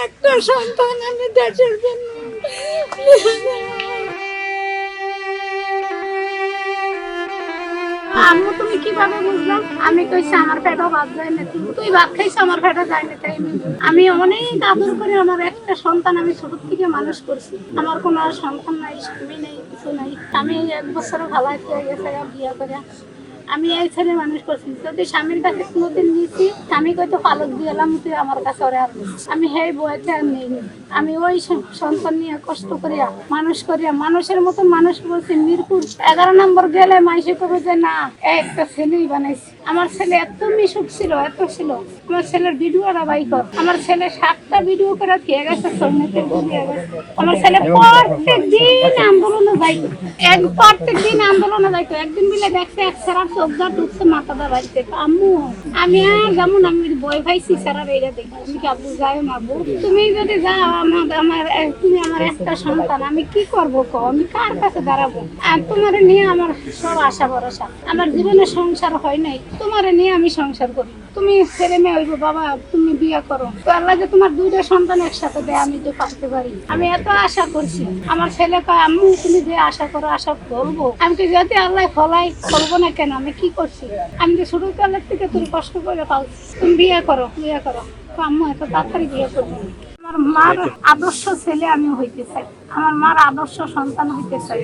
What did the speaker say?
একটা সন্তান, আমি দেশের জন্য। আম্মু তুমি কিভাবে বুঝলাম? আমি কইছি আমার পেটও ভাত যায় না, তুই ভাত খাইছ আমার পেটে যায় না, তাই আমি অনেক আদর করে আমার একটা সন্তান আমি ছোট থেকে মানুষ করছি। আমার কোনো আর সন্তান নাই, স্বামী নেই, কিছু নাই। আমি 1 বছর ভালো হয়ে গেছে বিয়ে করে। আমি এই ছেলে মানুষ করছি। যদি স্বামীর কাছে কোনোদিন নিয়েছি, স্বামী কইতো পালক দিয়ে এলাম, তুই আমার কাছে ওরে আর নিস। আমি হেই বইতে আর নেই। আমি ওই সন্তান নিয়ে কষ্ট করিয়া মানুষ করিয়া মানুষের মতন মানুষ বলছি। মিরপুর 11 নম্বর গেলে মাইসে করবে যে না একটা ছেলেই বানাইছি। আমার ছেলে এত মিশুক ছিল, এত ছিল। আমার ছেলের ভিডিওটা বাই কর। আমার ছেলে 7টা ভিডিও করে দিয়ে গেছে, সন্ন্যতের দিয়ে গেছে। আমার ছেলে প্রত্যেক দিন আন্দোলনে যাইতো, প্রত্যেক দিন আন্দোলনে যাইতো। একদিন মিলে দেখছে এক সারার চোখটা ঢুকছে, মাথাটা বাড়িতে। আম্মু আমি আর যেমন আমি ভয় পাইছি সারার এইটা দেখি। তুমি কি আব্বু যাও না? আব্বু তুমি যদি যাও, তুমি আমার একটা সন্তান, আমি কি করবো কো? আমি কার কাছে দাঁড়াবো? আর তোমার নিয়ে আমার সব আশা ভরসা। আমার জীবনে সংসার হয় নাই, তোমার নিয়ে আমি সংসার করি। তুমি ছেলে মেয়ে হইবো, বাবা তুমি বিয়ে করো, তো আল্লাহ যে তোমার 2টা সন্তান একসাথে দেয়, আমি তো পারতে পারি। আমি এত আশা করছি। আমার ছেলে কয় আম্মু তুমি যে আশা করো, আশা করবো। আমি তো যদি আল্লাহ ফলাই করবো না কেন? আমি কি করছি? আমি তো ছোট কালের থেকে তুমি কষ্ট করে পালছি। তুমি বিয়ে করো, বিয়ে করো। তো আম্মু এত তাড়াতাড়ি বিয়ে করবো। আমার মার আদর্শ ছেলে আমি হইতে চাই, আমার মার আদর্শ সন্তান হইতে চাই।